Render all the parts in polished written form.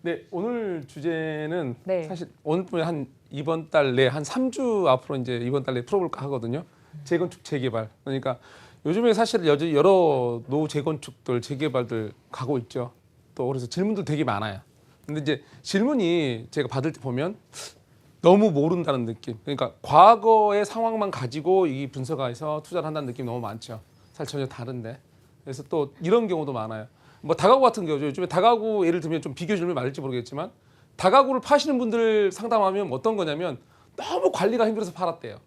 네, 오늘 주제는 네. 사실 오늘 한 이번 달 내 한 3주 앞으로 이제 이번 달 내에 풀어볼까 하거든요. 재건축 재개발. 그러니까 요즘에 사실 여러 노후 재건축들 재개발들 가고 있죠. 또 그래서 질문도 되게 많아요. 근데 이제 질문이 제가 받을 때 보면 너무 모른다는 느낌. 그러니까 과거의 상황만 가지고 이 분석해서 투자를 한다는 느낌이 너무 많죠. 사실 전혀 다른데. 그래서 또 이런 경우도 많아요. 뭐 다가구 같은 경우죠. 요즘에 다가구 예를 들면 좀 비교 질문이 맞을지 모르겠지만 다가구를 파시는 분들 상담하면 어떤 거냐면 너무 관리가 힘들어서 팔았대요.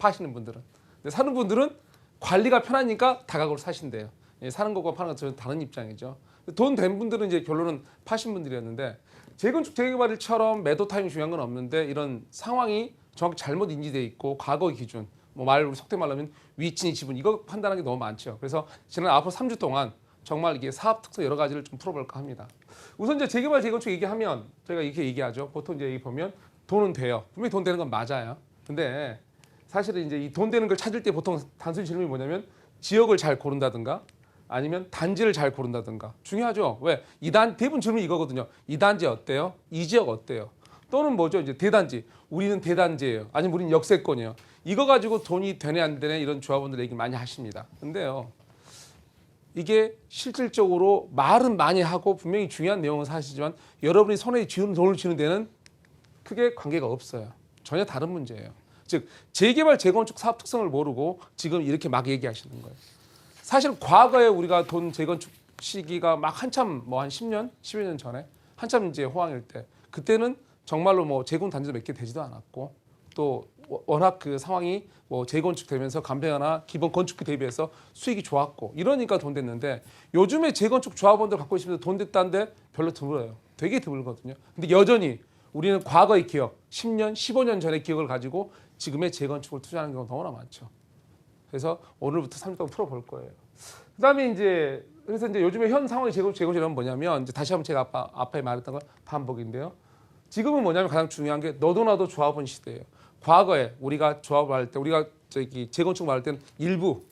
파시는 분들은. 근데 사는 분들은 관리가 편하니까 다가구를 사신대요. 예, 사는 것과 파는 것은 다른 입장이죠. 돈 된 분들은 이제 결론은 파신 분들이었는데 재건축 재개발처럼 매도 타임이 중요한 건 없는데 이런 상황이 정확히 잘못 인지돼 있고 과거 기준 뭐 속된 말로 하면 위치니 지분 이거 판단하는 게 너무 많죠. 그래서 지난 앞으로 3주 동안 정말 이게 사업 특성 여러 가지를 좀 풀어볼까 합니다. 우선 이제 재개발 재건축 얘기하면 저희가 이렇게 얘기하죠. 보통 이제 여기 보면 돈은 돼요. 분명히 돈 되는 건 맞아요. 근데 사실은 이제 이 돈 되는 걸 찾을 때 보통 단순 질문이 뭐냐면 지역을 잘 고른다든가 아니면 단지를 잘 고른다든가 중요하죠. 왜? 대부분 질문이 이거거든요. 이 단지 어때요? 이 지역 어때요? 또는 뭐죠? 이제 대단지. 우리는 대단지예요. 아니면 우리는 역세권이에요. 이거 가지고 돈이 되네 안 되네 이런 조합원들 얘기 많이 하십니다. 근데요. 이게 실질적으로 말은 많이 하고 분명히 중요한 내용은 사실이지만 여러분이 손에 쥐는 돈을 쥐는 데는 크게 관계가 없어요. 전혀 다른 문제예요. 즉 재개발 재건축 사업 특성을 모르고 지금 이렇게 막 얘기하시는 거예요. 사실 과거에 우리가 돈 재건축 시기가 막 한참 뭐 한 10년, 10여 년 전에 한참 이제 호황일 때 그때는 정말로 뭐 재건 단지도 몇 개 되지도 않았고 또 워낙 그 상황이 뭐 재건축 되면서 감평이나 기본 건축비 대비해서 수익이 좋았고 이러니까 돈 됐는데 요즘에 재건축 조합원들 갖고 있으면 돈 됐다는데 별로 드물어요. 되게 드물거든요. 근데 여전히 우리는 과거의 기억, 10년, 15년 전의 기억을 가지고 지금의 재건축을 투자하는 경우가 너무나 많죠. 그래서 오늘부터 3주 동안 풀어볼 거예요. 그다음에 이제 그래서 이제 요즘에 현 상황의 재건축이란 뭐냐면 이제 다시 한번 제가 앞에 말했던 건 반복인데요. 지금은 뭐냐면 가장 중요한 게 너도 나도 조합원 시대예요. 과거에 우리가 조합을 할 때 우리가 재건축 말할 때는 일부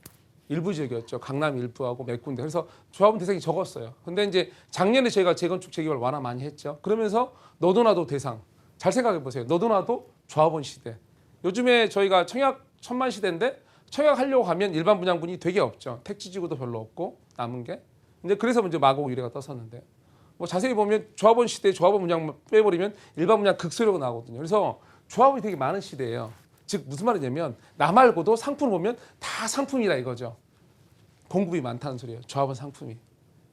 지역이었죠. 강남 일부하고 몇 군데. 그래서 조합원 대상이 적었어요. 근데 이제 작년에 저희가 재건축 재개발 완화 많이 했죠. 그러면서 너도 나도 대상. 잘 생각해 보세요. 너도 나도 조합원 시대. 요즘에 저희가 청약 천만 시대인데 청약하려고 하면 일반 분양분이 되게 없죠. 택지지구도 별로 없고 남은 게. 근데 그래서 이제 마곡 유례가 떴었는데 뭐 자세히 보면 조합원 시대 조합원 분양 빼버리면 일반 분양 극소료가 나오거든요. 그래서 조합원이 되게 많은 시대예요. 즉 무슨 말이냐면 나 말고도 상품을 보면 다 상품이라 이거죠. 공급이 많다는 소리예요. 조합원 상품이.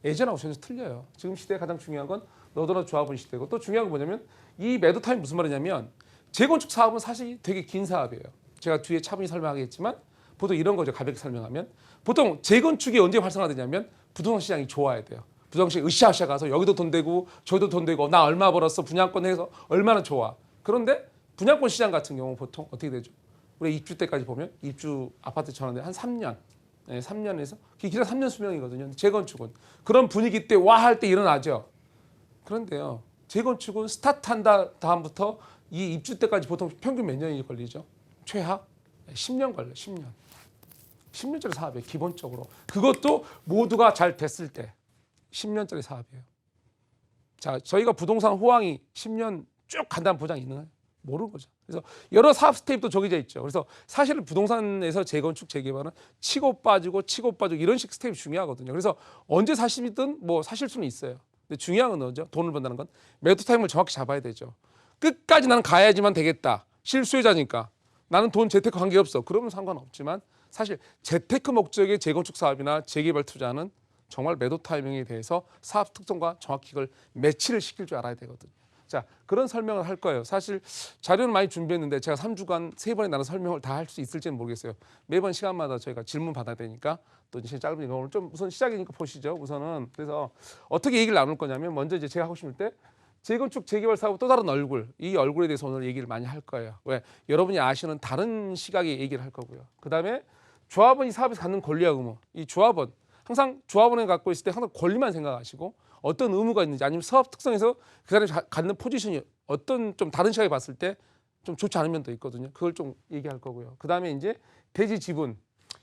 예전하고 전혀 틀려요. 지금 시대에 가장 중요한 건 너도나 조합원 시대고 또 중요한 건 뭐냐면 이 매도 타임 무슨 말이냐면 재건축 사업은 사실 되게 긴 사업이에요. 제가 뒤에 차분히 설명하겠지만 보통 이런 거죠. 가볍게 설명하면 보통 재건축이 언제 활성화되냐면 부동산 시장이 좋아야 돼요. 부동산 시장이 으쌰으쌰 가서 여기도 돈 되고 저기도 돈 되고 나 얼마 벌었어 분양권 해서 얼마나 좋아. 그런데 분양권 시장 같은 경우 보통 어떻게 되죠? 우리 입주 때까지 보면 입주 아파트 전환대 한 3년, 3년에서 길어 3년 수명이거든요. 재건축은 그런 분위기 때 와 할 때 일어나죠. 그런데요, 재건축은 스타트한 다음부터 이 입주 때까지 보통 평균 몇 년이 걸리죠? 최하 10년 걸려, 10년. 10년짜리 사업이에요, 기본적으로. 그것도 모두가 잘 됐을 때 10년짜리 사업이에요. 자, 저희가 부동산 호황이 10년 쭉 간다는 보장이 있나요? 모르는 거죠. 그래서 여러 사업 스텝도 정해져 있죠. 그래서 사실은 부동산에서 재건축, 재개발은 치고 빠지고 이런 식 스텝이 중요하거든요. 그래서 언제 사시든 뭐 사실 수는 있어요. 근데 중요한 건 뭐죠? 돈을 번다는 건 매도 타임을 정확히 잡아야 되죠. 끝까지 나는 가야지만 되겠다. 실수요자니까. 나는 돈 재테크 관계없어. 그러면 상관없지만 사실 재테크 목적의 재건축 사업이나 재개발 투자는 정말 매도 타이밍에 대해서 사업 특성과 정확히 그걸 매치를 시킬 줄 알아야 되거든요. 자, 그런 설명을 할 거예요. 사실 자료는 많이 준비했는데 제가 3주간 3번에 나눠 설명을 다 할 수 있을지는 모르겠어요. 매번 시간마다 저희가 질문 받아야 되니까 또 이제 짧으니까 오늘 좀 우선 시작이니까 보시죠. 우선은 그래서 어떻게 얘기를 나눌 거냐면 먼저 이제 제가 하고 싶을 때 재건축 재개발 사업 또 다른 얼굴, 이 얼굴에 대해서 오늘 얘기를 많이 할 거예요. 왜? 여러분이 아시는 다른 시각의 얘기를 할 거고요. 그다음에 조합원이 사업에서 갖는 권리와 의무. 이 조합원 항상 조합원을 갖고 있을 때 항상 권리만 생각하시고 어떤 의무가 있는지 아니면 사업 특성에서 그 사람이 갖는 포지션이 어떤 좀 다른 시각에 봤을 때 좀 좋지 않은 면도 있거든요. 그걸 좀 얘기할 거고요. 그다음에 이제 대지 지분.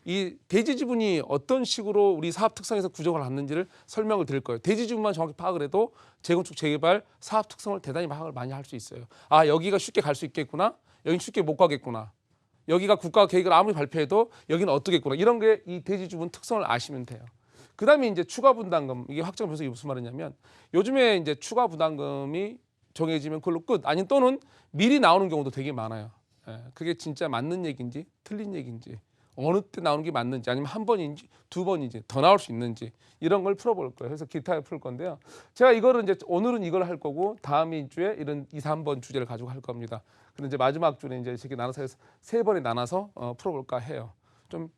이 대지 지분이 어떤 식으로 우리 사업 특성에서 구조가 났는지를 설명을 드릴 거예요. 대지 지분만 정확히 파악을 해도 재건축 재개발 사업 특성을 대단히 파악을 많이 할 수 있어요. 아, 여기가 쉽게 갈 수 있겠구나. 여긴 쉽게 못 가겠구나. 여기가 국가 계획을 아무리 발표해도 여기는 어떻겠구나. 이런 게 이 대지 지분 특성을 아시면 돼요. 그다음에 이제 추가 분담금, 이게 확정 변수가 무슨 말이냐면 요즘에 이제 추가 부담금이 정해지면 그걸로 끝. 아니 또는 미리 나오는 경우도 되게 많아요. 예, 그게 진짜 맞는 얘기인지 틀린 얘기인지, 어느 때 나오는 게 맞는지, 아니면 한 번인지 두 번인지 더 나올 수 있는지, 이런 걸 풀어볼 거예요. 그래서 기타에 풀 건데요. 제가 이거를 이제 오늘은 이걸 할 거고 다음 주에 이런 2, 3번 주제를 가지고 할 겁니다. 근데 이제 마지막 주에 이제 이렇게 나눠서 해서 세 번에 나눠서 풀어볼까 해요. 좀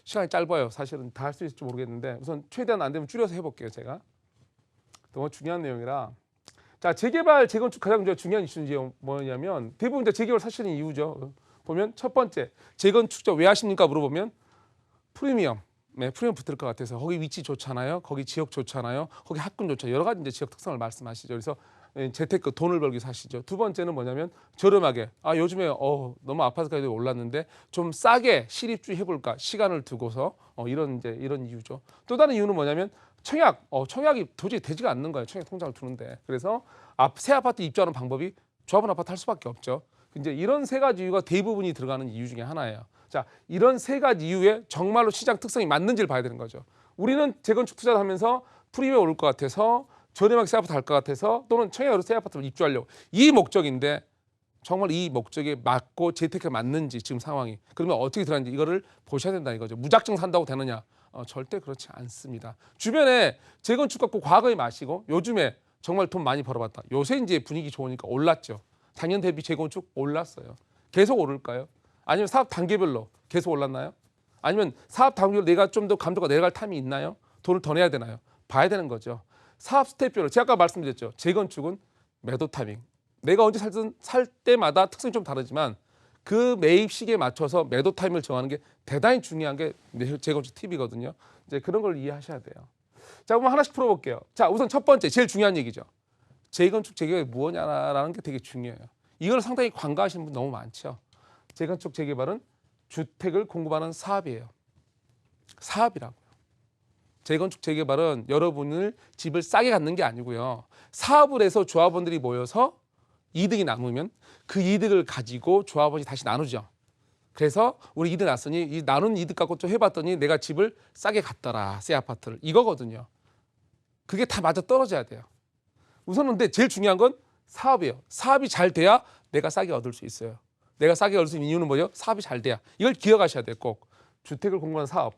시간이 짧아요. 사실은 다 할 수 있을지 모르겠는데 우선 최대한 안 되면 줄여서 해볼게요. 제가 너무 중요한 내용이라. 자, 재개발, 재건축 가장 중요한 이슈는 뭐냐면 대부분 이제 재개발 사실은 이유죠. 보면 첫 번째, 재건축자 왜 하십니까 물어보면 프리미엄, 네, 프리미엄 붙을 것 같아서. 거기 위치 좋잖아요. 거기 지역 좋잖아요. 거기 학군 좋잖아요. 여러 가지 이제 지역 특성을 말씀하시죠. 그래서 재테크 돈을 벌기 위해서 하시죠. 두 번째는 뭐냐면 저렴하게. 아, 요즘에 너무 아파트 가격이 올랐는데 좀 싸게 실입주 해볼까 시간을 두고서 이런 이유죠. 또 다른 이유는 뭐냐면 청약. 청약이 도저히 되지가 않는 거예요. 청약 통장을 두는데. 그래서 새 아파트 입주하는 방법이 조합원 아파트 할 수밖에 없죠. 이제 이런 세 가지 이유가 대부분이 들어가는 이유 중에 하나예요. 자, 이런 세 가지 이유에 정말로 시장 특성이 맞는지를 봐야 되는 거죠. 우리는 재건축 투자를 하면서 프리미엄 오를 것 같아서, 저렴하게 새 아파트 할 것 같아서, 또는 청약으로 새 아파트를 입주하려고, 이 목적인데 정말 이 목적에 맞고 재테크가 맞는지 지금 상황이, 그러면 어떻게 들어가는지 이거를 보셔야 된다 이거죠. 무작정 산다고 되느냐? 절대 그렇지 않습니다. 주변에 재건축 갖고 과거에 마시고 요즘에 정말 돈 많이 벌어봤다. 요새 이제 분위기 좋으니까 올랐죠. 작년 대비 재건축 올랐어요. 계속 오를까요? 아니면 사업 단계별로 계속 올랐나요? 아니면 사업 단계별로 내가 좀 더 감도가 내려갈 탐이 있나요? 돈을 더 내야 되나요? 봐야 되는 거죠. 사업 스텝별로 제가 아까 말씀드렸죠. 재건축은 매도 타이밍. 내가 언제 살든 살 때마다 특성이 좀 다르지만 그 매입 시기에 맞춰서 매도 타임을 정하는 게 대단히 중요한 게 재건축 팁이거든요. 이제 그런 걸 이해하셔야 돼요. 자, 그럼 하나씩 풀어볼게요. 자, 우선 첫 번째 제일 중요한 얘기죠. 재건축 재개발이 뭐냐라는 게 되게 중요해요. 이걸 상당히 관가하시는 분 너무 많죠. 재건축 재개발은 주택을 공급하는 사업이에요. 사업이라고요. 재건축 재개발은 여러분을 집을 싸게 갖는 게 아니고요. 사업을 해서 조합원들이 모여서 이득이 남으면 그 이득을 가지고 조합원이 다시 나누죠. 그래서 우리 이득 났으니 이 나눈 이득 갖고 좀 해봤더니 내가 집을 싸게 갔더라. 새 아파트를. 이거거든요. 그게 다 맞아 떨어져야 돼요. 우선은 근데 제일 중요한 건 사업이에요. 사업이 잘 돼야 내가 싸게 얻을 수 있어요. 내가 싸게 얻을 수 있는 이유는 뭐예요? 사업이 잘 돼야. 이걸 기억하셔야 돼요. 꼭. 주택을 공급하는 사업.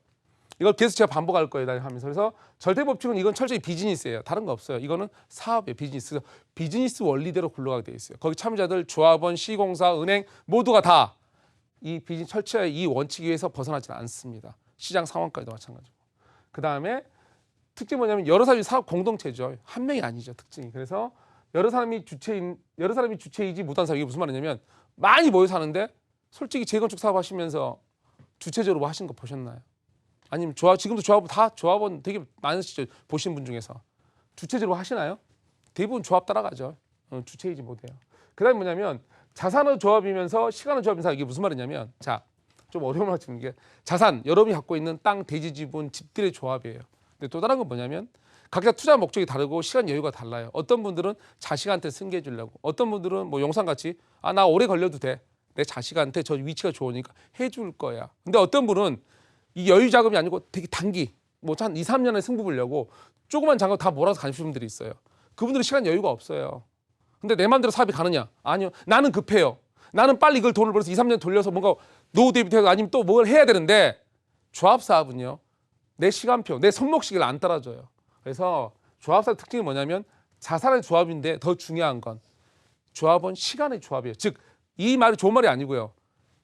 이걸 계속 제가 반복할 거예요. 하면서. 그래서 절대 법칙은 이건 철저히 비즈니스예요. 다른 거 없어요. 이거는 사업이에요. 비즈니스. 비즈니스 원리대로 굴러가게 돼 있어요. 거기 참여자들, 조합원, 시공사, 은행 모두가 다 이 비즈니스 철저히 이 원칙 위에서 벗어나지 않습니다. 시장 상황까지도 마찬가지고. 그다음에 특징이 뭐냐면 여러 사람이 사업 공동체죠. 한 명이 아니죠. 특징이. 그래서 여러 사람이 주체이지 못한 사람. 이게 무슨 말이냐면 많이 모여 사는데 솔직히 재건축 사업 하시면서 주체적으로 뭐 하신 거 보셨나요? 아니면 지금도 조합원 되게 많으시죠. 보신 분 중에서. 주체적으로 하시나요? 대부분 조합 따라가죠. 주체이지 못해요. 그다음에 뭐냐면 자산의 조합이면서 시간의 조합이면서 이게 무슨 말이냐면 자, 좀 어려운 말씀인 게 자산, 여러분이 갖고 있는 땅, 대지, 지분, 집들의 조합이에요. 근데 또 다른 건 뭐냐면 각자 투자 목적이 다르고 시간 여유가 달라요. 어떤 분들은 자식한테 승계해 주려고, 어떤 분들은 뭐 용산같이 나 오래 걸려도 돼. 내 자식한테 저 위치가 좋으니까 해줄 거야. 근데 어떤 분은 이 여유 자금이 아니고 되게 단기, 뭐 한 2, 3년에 승부 보려고 조그만 장갑 다 몰아서 가시는 분들이 있어요. 그분들은 시간 여유가 없어요. 근데 내 마음대로 사업이 가느냐? 아니요. 나는 급해요. 나는 빨리 이걸 돈을 벌어서 2, 3년 돌려서 뭔가 노후 대비되고 아니면 또 뭘 해야 되는데 조합 사업은요. 내 시간표, 내 손목 시계를 안 따라줘요. 그래서 조합 사업 특징이 뭐냐면 자산의 조합인데 더 중요한 건 조합은 시간의 조합이에요. 즉 이 말이 좋은 말이 아니고요.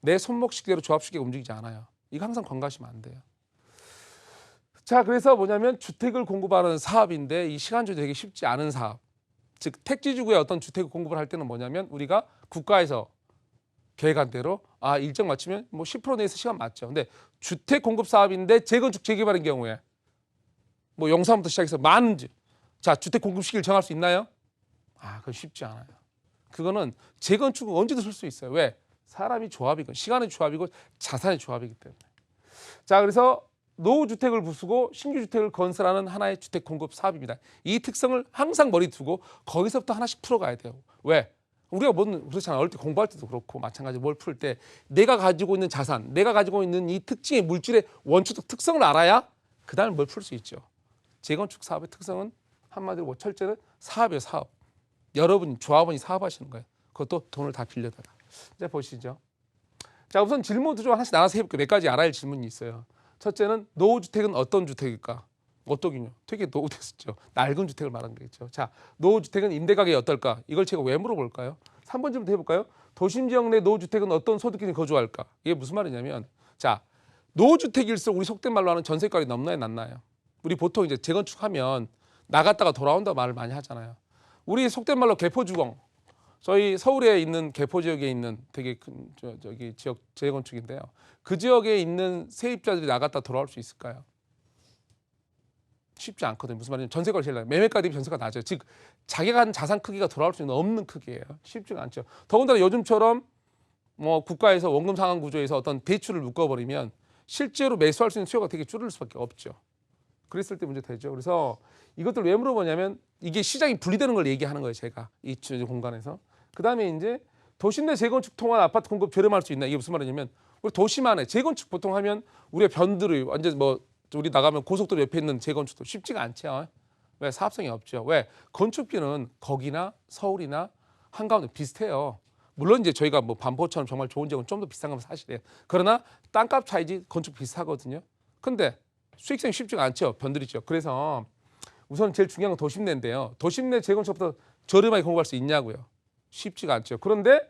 내 손목 시계로 조합 시계가 움직이지 않아요. 이거 항상 관가하시면 안 돼요. 자, 그래서 뭐냐면 주택을 공급하는 사업인데 이 시간 조절이 되게 쉽지 않은 사업. 즉 택지지구에 어떤 주택을 공급을 할 때는 뭐냐면 우리가 국가에서 계획한 대로 일정 맞추면 뭐 10% 내에서 시간 맞죠. 근데 주택 공급 사업인데 재건축 재개발인 경우에 뭐 용산부터 시작해서 많은 주택 공급 시기를 정할 수 있나요? 그건 쉽지 않아요. 그거는 재건축은 언제든 쓸 수 있어요. 왜? 사람이 조합이고 시간의 조합이고 자산의 조합이기 때문에. 자, 그래서 노후주택을 부수고 신규주택을 건설하는 하나의 주택 공급 사업입니다. 이 특성을 항상 머리 두고 거기서부터 하나씩 풀어가야 돼요. 왜? 우리가 그렇잖아. 어릴 때 공부할 때도 그렇고 마찬가지로 뭘 풀 때 내가 가지고 있는 자산, 내가 가지고 있는 이 특징의 물질의 원초적 특성을 알아야 그 다음에 뭘 풀 수 있죠. 재건축 사업의 특성은 한마디로 뭐 철저는 사업이에요. 사업. 여러분 조합원이 사업하시는 거예요. 그것도 돈을 다 빌려다가. 이제 보시죠. 자, 우선 질문도 좀 하나씩 나눠서 해볼게요. 몇 가지 알아야 할 질문이 있어요. 첫째는 노후주택은 어떤 주택일까? 어떠긴요? 되게 노후됐었죠. 낡은 주택을 말하는 거겠죠. 자, 노후주택은 임대가격이 어떨까? 이걸 제가 왜 물어볼까요? 3번 질문부터 해볼까요? 도심지역 내 노후주택은 어떤 소득기준에 거주할까? 이게 무슨 말이냐면, 자, 노후주택일수록 우리 속된 말로 하는 전세가격이 넘나요, 낮나요? 우리 보통 이제 재건축하면 나갔다가 돌아온다 말을 많이 하잖아요. 우리 속된 말로 개포주공, 저희 서울에 있는 개포 지역에 있는 되게 큰 저기 지역 재건축인데요. 그 지역에 있는 세입자들이 나갔다 돌아올 수 있을까요? 쉽지 않거든요. 무슨 말이냐면 전세가가 제일 낮아요. 매매가 대비 전세가 낮아요. 즉 자기가 한 자산 크기가 돌아올 수 있는 없는 크기예요. 쉽지가 않죠. 더군다나 요즘처럼 뭐 국가에서 원금 상환 구조에서 어떤 대출을 묶어버리면 실제로 매수할 수 있는 수요가 되게 줄을 수밖에 없죠. 그랬을 때 문제 되죠. 그래서 이것들 왜 물어보냐면 이게 시장이 분리되는 걸 얘기하는 거예요. 제가 이 공간에서. 그다음에 이제 도심 내 재건축 통한 아파트 공급 저렴할 수 있나? 이게 무슨 말이냐면 우리 도심 안에 재건축 보통 하면 우리가 변두리 완전 뭐 우리 나가면 고속도로 옆에 있는 재건축도 쉽지가 않죠. 왜? 사업성이 없죠. 왜? 건축비는 거기나 서울이나 한가운데 비슷해요. 물론 이제 저희가 뭐 반포처럼 정말 좋은 지역은 좀 더 비싼 건 사실이에요. 그러나 땅값 차이지 건축 비슷하거든요. 근데 수익성이 쉽지가 않죠. 변두리죠. 그래서 우선 제일 중요한 건 도심 내인데요. 도심 내 재건축보다 저렴하게 공급할 수 있냐고요. 쉽지가 않죠. 그런데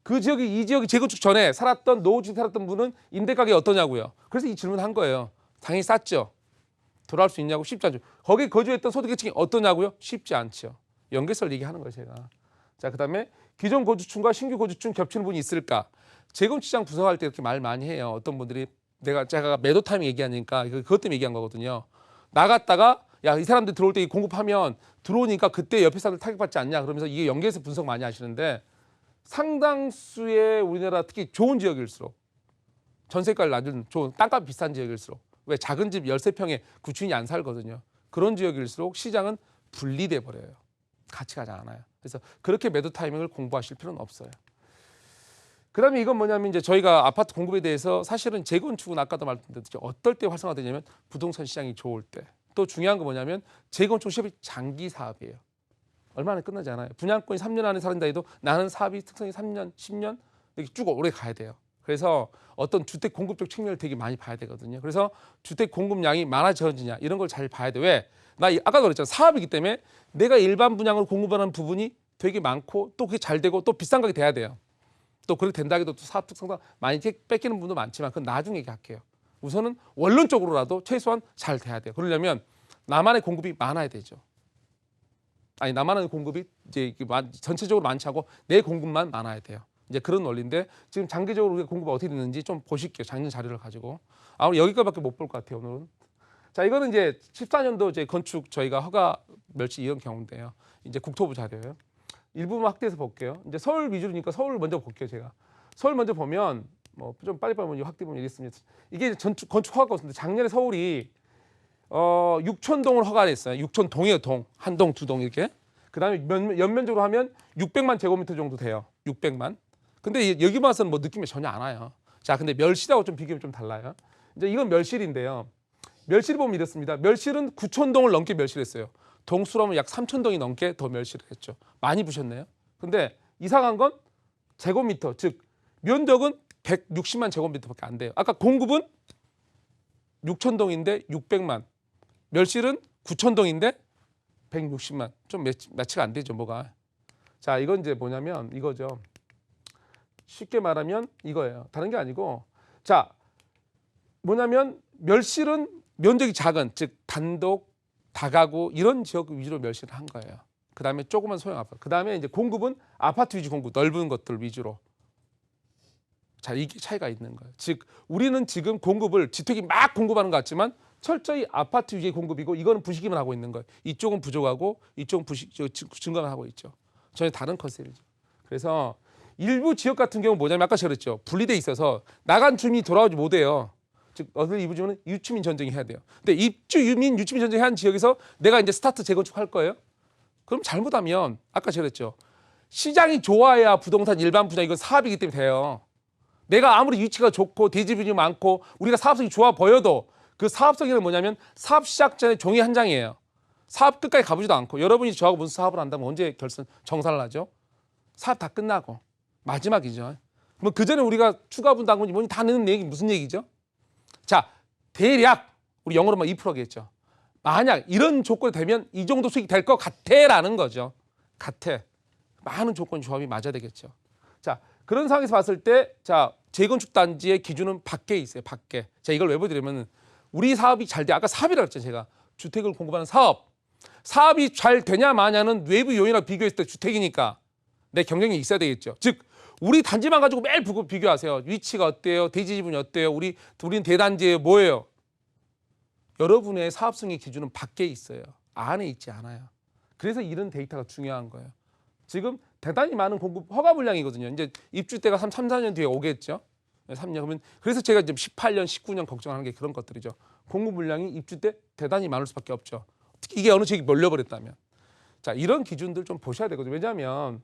그 지역이 이 지역이 재건축 전에 살았던 노후주택 살았던 분은 임대 가격이 어떠냐고요. 그래서 이 질문을 한 거예요. 당연히 쌌죠. 돌아올 수 있냐고 쉽지 않죠. 거기 거주했던 소득계층이 어떠냐고요. 쉽지 않죠. 연계설 얘기하는 거예요, 제가. 자, 그다음에 기존 거주층과 신규 거주층 겹치는 부분이 있을까? 재건축 시장 분석할 때 이렇게 말 많이 해요. 어떤 분들이 제가 매도 타이밍 얘기하니까 그것 때문에 얘기한 거거든요. 나갔다가 야, 이 사람들 들어올 때 공급하면 들어오니까 그때 옆에 사람들 타격받지 않냐 그러면서 이게 연계해서 분석 많이 하시는데 상당수의 우리나라 특히 좋은 지역일수록 전세가를 낮은 좋은 땅값 비싼 지역일수록 왜 작은 집 13평에 구축인이 안 살거든요. 그런 지역일수록 시장은 분리돼 버려요. 같이 가지 않아요. 그래서 그렇게 매도 타이밍을 공부하실 필요는 없어요. 그다음에 이건 뭐냐면 이제 저희가 아파트 공급에 대해서 사실은 재건축은 아까도 말씀드렸듯이 어떨 때 활성화되냐면 부동산 시장이 좋을 때. 또 중요한 거 뭐냐면 재건축 시업이 장기 사업이에요. 얼마 안에 끝나지 않아요. 분양권이 3년 안에 살인다 해도 나는 사업이 특성이 3년, 10년 이렇게 쭉 오래 가야 돼요. 그래서 어떤 주택 공급적 측면을 되게 많이 봐야 되거든요. 그래서 주택 공급량이 많아져지냐 이런 걸 잘 봐야 돼. 왜? 아까도 그랬잖아. 사업이기 때문에 내가 일반 분양으로 공급하는 부분이 되게 많고 또 그게 잘 되고 또 비싼 가격이 돼야 돼요. 또 그렇게 된다 해도 또 사업 특성상 많이 뺏기는 분도 많지만 그건 나중에 얘기할게요. 우선은 원론적으로라도 최소한 잘 돼야 돼요. 그러려면 나만의 공급이 많아야 되죠. 아니 나만의 공급이 이제 전체적으로 많지 않고 내 공급만 많아야 돼요. 이제 그런 원리인데 지금 장기적으로 우리가 공급이 어떻게 됐는지 좀 보실게요. 작년 자료를 가지고. 아무리 여기까지밖에 못 볼 것 같아요. 오늘은. 자, 이거는 이제 14년도 이제 건축 저희가 허가 멸시 이런 경우인데요. 이제 국토부 자료예요. 일부분 확대해서 볼게요. 이제 서울 위주로니까 서울 먼저 볼게요. 제가 서울 먼저 보면 뭐 좀 빨리 보면 확대 보면 이랬습니다. 이게 건축 허가가 없는데 작년에 서울이 6,000동을 허가했어요. 6,000동이에요. 동. 한 동, 두 동 이렇게. 그다음에 연면적으로 하면 600만 제곱미터 정도 돼요. 600만. 근데 여기 봐서는 뭐 느낌이 전혀 안 와요. 자, 근데 멸실하고 좀 비교하면 좀 달라요. 이제 이건 멸실인데요. 멸실 보면 이렇습니다. 멸실은 9,000동을 넘게 멸실했어요. 동수로면 약 3,000동이 넘게 더 멸실을 했죠. 많이 부셨네요. 근데 이상한 건 제곱미터, 즉 면적은 160만 제곱미터밖에 안 돼요. 아까 공급은 6,000동인데 600만. 멸실은 9,000동인데 160만. 좀 매치가 안 되죠, 뭐가. 자, 이건 이제 뭐냐면 이거죠. 쉽게 말하면 이거예요. 다른 게 아니고, 자, 뭐냐면 멸실은 면적이 작은, 즉 단독, 다가구 이런 지역 위주로 멸실을 한 거예요. 그 다음에 조그만 소형 아파트. 그 다음에 이제 공급은 아파트 위주 공급, 넓은 것들 위주로. 자, 이게 차이가 있는 거예요. 즉 우리는 지금 공급을 주택이 막 공급하는 것 같지만 철저히 아파트 위주의 공급이고 이거는 부시기만 하고 있는 거예요. 이쪽은 부족하고 이쪽은 증가만 하고 있죠. 전혀 다른 컨셉이죠. 그래서 일부 지역 같은 경우 뭐냐면 아까 제가 그랬죠. 분리돼 있어서 나간 주민이 돌아오지 못해요. 즉 어딜 입주민은 유치민 전쟁이 해야 돼요. 근데 입주민 유치민 전쟁이 한 지역에서 내가 이제 스타트 재건축 할 거예요. 그럼 잘못하면 아까 제가 그랬죠. 시장이 좋아야 부동산 일반 분야 이건 사업이기 때문에 돼요. 내가 아무리 위치가 좋고 대지분이 많고 우리가 사업성이 좋아 보여도 그 사업성에는 뭐냐면 사업 시작 전에 종이 한 장이에요. 사업 끝까지 가보지도 않고 여러분이 저하고 무슨 사업을 한다면 언제 정산을 하죠? 사업 다 끝나고 마지막이죠. 뭐 그 전에 우리가 추가 분담금이 뭐니 다 내는 얘기 무슨 얘기죠? 자, 대략 우리 영어로만 2%겠죠. 만약 이런 조건이 되면 이 정도 수익이 될 것 같아라는 거죠. 같아. 많은 조건 조합이 맞아야 되겠죠. 자, 그런 상황에서 봤을 때, 자, 재건축 단지의 기준은 밖에 있어요. 밖에. 자, 이걸 왜 보여드리면 우리 사업이 잘 돼. 아까 사업이라고 했죠. 제가 주택을 공급하는 사업. 사업이 잘 되냐 마냐는 외부 요인이랑 비교했을 때 주택이니까 내 경쟁력이 있어야 되겠죠. 즉 우리 단지만 가지고 매일 비교하세요. 위치가 어때요? 대지 지분이 어때요? 우리는 대단지에 뭐예요? 여러분의 사업성의 기준은 밖에 있어요. 안에 있지 않아요. 그래서 이런 데이터가 중요한 거예요. 지금 대단히 많은 공급 허가 물량이거든요. 이제 입주 때가 3, 4년 뒤에 오겠죠. 3년 그러면 그래서 제가 지금 18년, 19년 걱정하는 게 그런 것들이죠. 공급 물량이 입주 때 대단히 많을 수밖에 없죠. 특히 이게 어느 지역이 몰려버렸다면. 자, 이런 기준들 좀 보셔야 되거든요. 왜냐하면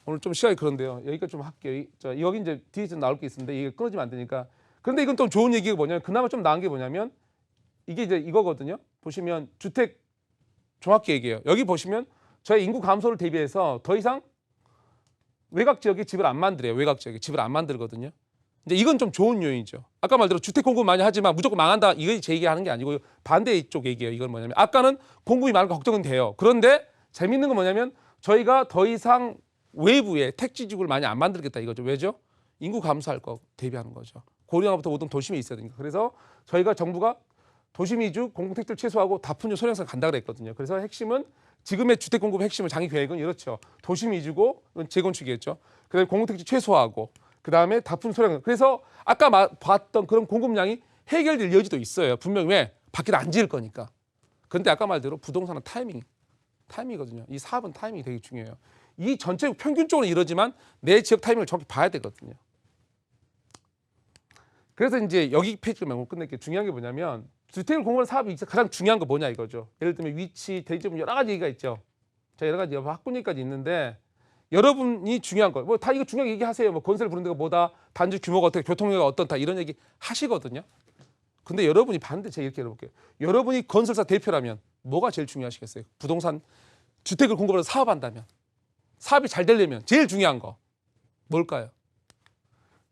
오늘 좀 시간이 그런데요. 여기까지 좀 할게요. 여기 이제 뒤에 좀 나올 게 있는데 이게 끊어지면 안 되니까. 그런데 이건 또 좋은 얘기가 뭐냐면 그나마 좀 나은 게 뭐냐면 이게 이제 이거거든요. 보시면 주택 종합계획이에요. 여기 보시면 저희 인구 감소를 대비해서 더 이상 외곽 지역에 집을 안 만들어요. 외곽 지역에 집을 안 만들거든요. 이제 이건 좀 좋은 요인이죠. 아까 말대로 주택 공급 많이 하지만 무조건 망한다. 이거 제 얘기하는 게 아니고 반대 쪽 얘기예요. 이건 뭐냐면 아까는 공급이 많은 거 걱정은 돼요. 그런데 재밌는 건 뭐냐면 저희가 더 이상 외부에 택지 지구를 많이 안 만들겠다 이거죠. 왜죠? 인구 감소할 거 대비하는 거죠. 고령화부터 모든 도심에 있어야 되니까. 그래서 저희가 정부가 도심 위주 공공택지를 최소화하고 다품종 소량성 간다 그랬거든요. 그래서 핵심은 지금의 주택 공급 핵심은 장기 계획은 이렇죠. 도심 위주고 재건축이겠죠. 그다음에 공공택지 최소화하고 그다음에 다품 소량. 그래서 아까 봤던 그런 공급량이 해결될 여지도 있어요. 분명히 왜? 밖에 안 지을 거니까. 그런데 아까 말대로 부동산은 타이밍이거든요. 이 사업은 타이밍이 되게 중요해요. 이 전체 평균적으로 이러지만 내 지역 타이밍을 정확히 봐야 되거든요. 그래서 이제 여기 페이지를 말고 끝낼게요. 중요한 게 뭐냐면 주택을 공급하는 사업이 가장 중요한 거 뭐냐 이거죠. 예를 들면 위치, 대지분 여러 가지 얘기가 있죠. 자, 여러 가지 학군 얘기까지 있는데 여러분이 중요한 거, 뭐 다 이거 중요하게 얘기하세요. 뭐 건설 부른 데가 뭐다, 단지 규모가 어떻게, 교통료가 어떤다 이런 얘기 하시거든요. 근데 여러분이 반대 제가 이렇게 해볼게요. 여러분이 건설사 대표라면 뭐가 제일 중요하시겠어요? 부동산 주택을 공급해서 사업한다면 사업이 잘 되려면 제일 중요한 거 뭘까요?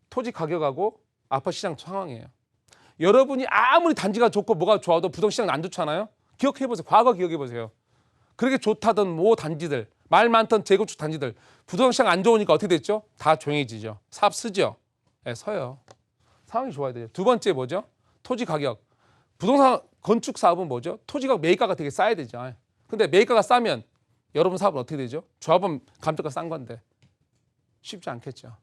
토지 가격하고 아파트 시장 상황이에요. 여러분이 아무리 단지가 좋고 뭐가 좋아도 부동산 시장은 안 좋잖아요. 기억해보세요. 과거 기억해보세요. 그렇게 좋다던 뭐 단지들, 말 많던 재건축 단지들, 부동산 시장 안 좋으니까 어떻게 됐죠? 다 조용해지죠. 사업 쓰죠. 네, 서요. 상황이 좋아야 돼요. 두 번째 뭐죠? 토지 가격. 부동산 건축 사업은 뭐죠? 토지가 매입가가 되게 싸야 되죠. 근데 매입가가 싸면 여러분 사업은 어떻게 되죠? 조합은 감정가 싼 건데 쉽지 않겠죠.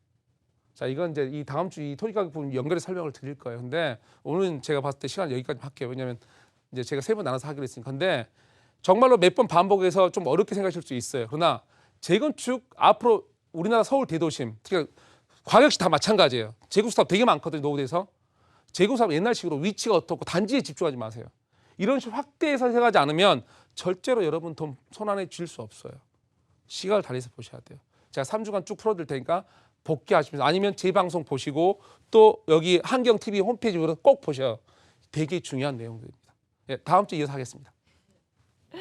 자, 이건 이제 이 다음 주 이 토지 가격 부분 연결해 설명을 드릴 거예요. 근데 오늘은 제가 봤을 때 시간 여기까지 할게요. 왜냐하면 이제 제가 3번 나눠서 하기로 했으니까. 근데 정말로 몇 번 반복해서 좀 어렵게 생각하실 수 있어요. 그러나 재건축 앞으로 우리나라 서울 대도심, 특히 광역시 다 마찬가지예요. 재건축 사업 되게 많거든요. 노후돼서. 재건축 사업 옛날식으로 위치가 어떻고 단지에 집중하지 마세요. 이런 식으로 확대해서 생각하지 않으면 절대로 여러분 돈 손 안에 쥘 수 없어요. 시간을 달리해서 보셔야 돼요. 제가 3주간 쭉 풀어드릴 테니까 복귀하시면서 아니면 제 방송 보시고 또 여기 한경TV 홈페이지로 꼭 보셔요. 되게 중요한 내용들입니다. 예, 다음 주에 이어서 하겠습니다.